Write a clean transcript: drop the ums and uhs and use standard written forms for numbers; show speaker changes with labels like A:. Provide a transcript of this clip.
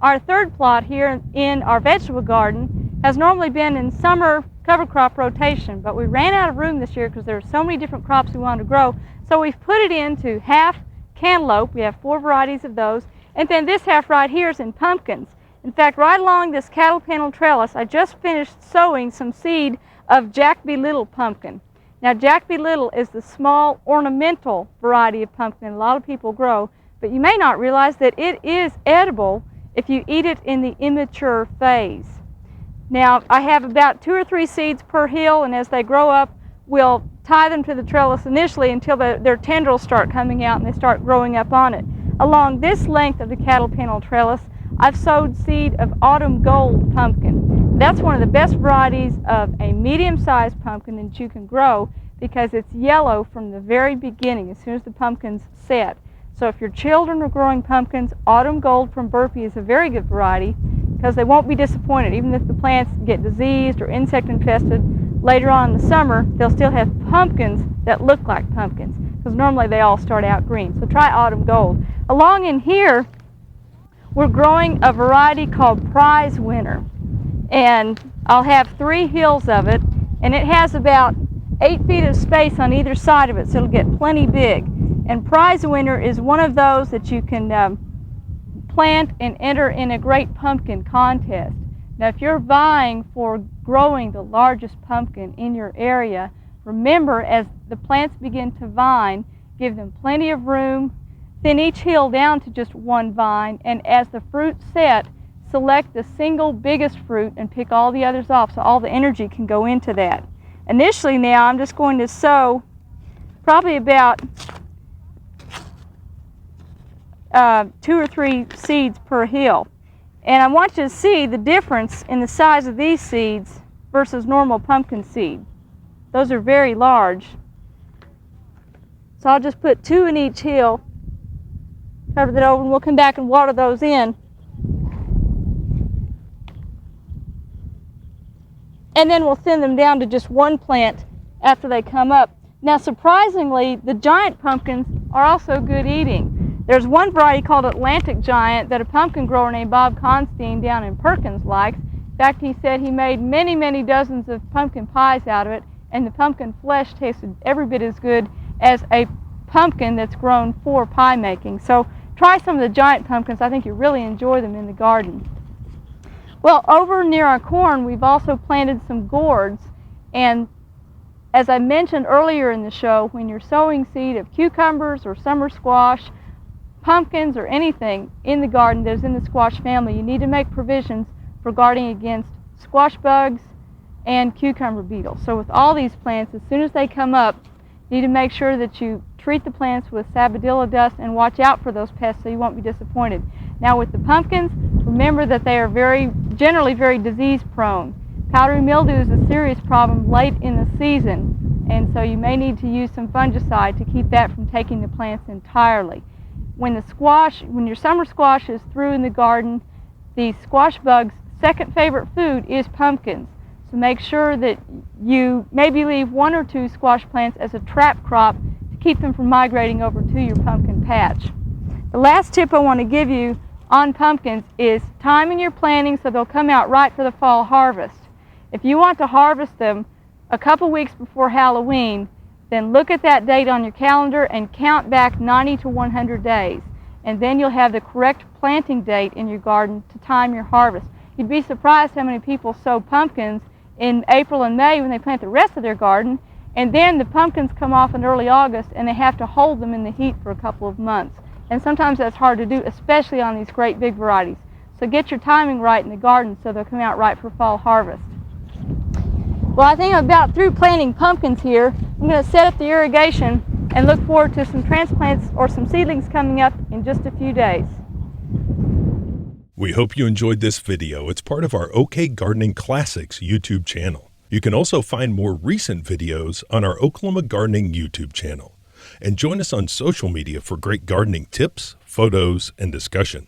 A: Our third plot here in our vegetable garden has normally been in summer cover crop rotation, but we ran out of room this year because there are so many different crops we wanted to grow. So we've put it into half cantaloupe. We have 4 varieties of those. And then this half right here is in pumpkins. In fact, right along this cattle panel trellis, I just finished sowing some seed of Jack B. Little pumpkin. Now, Jack B. Little is the small ornamental variety of pumpkin a lot of people grow, but you may not realize that it is edible if you eat it in the immature phase. Now, I have about 2 or 3 seeds per hill, and as they grow up, we'll tie them to the trellis initially until their tendrils start coming out and they start growing up on it. Along this length of the cattle panel trellis, I've sowed seed of Autumn Gold pumpkin. That's one of the best varieties of a medium-sized pumpkin that you can grow because it's yellow from the very beginning, as soon as the pumpkins set. So if your children are growing pumpkins, Autumn Gold from Burpee is a very good variety because they won't be disappointed. Even if the plants get diseased or insect infested later on in the summer, they'll still have pumpkins that look like pumpkins because normally they all start out green. So try Autumn Gold. Along in here, we're growing a variety called Prize Winner, and I'll have 3 hills of it, and it has about 8 feet of space on either side of it, so it'll get plenty big. And Prize Winner is one of those that you can plant and enter in a great pumpkin contest. Now, if you're vying for growing the largest pumpkin in your area, remember, as the plants begin to vine, give them plenty of room, thin each hill down to just 1 vine, and as the fruit set, select the single biggest fruit and pick all the others off so all the energy can go into that. Initially now, I'm just going to sow probably about 2 or 3 seeds per hill. And I want you to see the difference in the size of these seeds versus normal pumpkin seed. Those are very large. So I'll just put 2 in each hill, cover that over, and we'll come back and water those in. And then we'll thin them down to just 1 plant after they come up. Now, surprisingly, the giant pumpkins are also good eating. There's one variety called Atlantic Giant that a pumpkin grower named Bob Constein down in Perkins likes. In fact, he said he made many, many dozens of pumpkin pies out of it, and the pumpkin flesh tasted every bit as good as a pumpkin that's grown for pie making. So try some of the giant pumpkins. I think you really enjoy them in the garden. Well, over near our corn, we've also planted some gourds, and as I mentioned earlier in the show, when you're sowing seed of cucumbers or summer squash, pumpkins, or anything in the garden that is in the squash family, you need to make provisions for guarding against squash bugs and cucumber beetles. So with all these plants, as soon as they come up, you need to make sure that you treat the plants with sabadilla dust and watch out for those pests so you won't be disappointed. Now with the pumpkins, remember that they are generally very disease prone. Powdery mildew is a serious problem late in the season, and so you may need to use some fungicide to keep that from taking the plants entirely. When your summer squash is through in the garden, the squash bug's second favorite food is pumpkins. So make sure that you maybe leave 1 or 2 squash plants as a trap crop to keep them from migrating over to your pumpkin patch. The last tip I want to give you on pumpkins is timing your planting so they'll come out right for the fall harvest. If you want to harvest them a couple weeks before Halloween, then look at that date on your calendar and count back 90 to 100 days. And then you'll have the correct planting date in your garden to time your harvest. You'd be surprised how many people sow pumpkins in April and May when they plant the rest of their garden, and then the pumpkins come off in early August and they have to hold them in the heat for a couple of months. And sometimes that's hard to do, especially on these great big varieties. So get your timing right in the garden so they'll come out right for fall harvest. Well, I think I'm about through planting pumpkins here. I'm going to set up the irrigation and look forward to some transplants or some seedlings coming up in just a few days.
B: We hope you enjoyed this video. It's part of our OK Gardening Classics YouTube channel. You can also find more recent videos on our Oklahoma Gardening YouTube channel. And join us on social media for great gardening tips, photos, and discussion.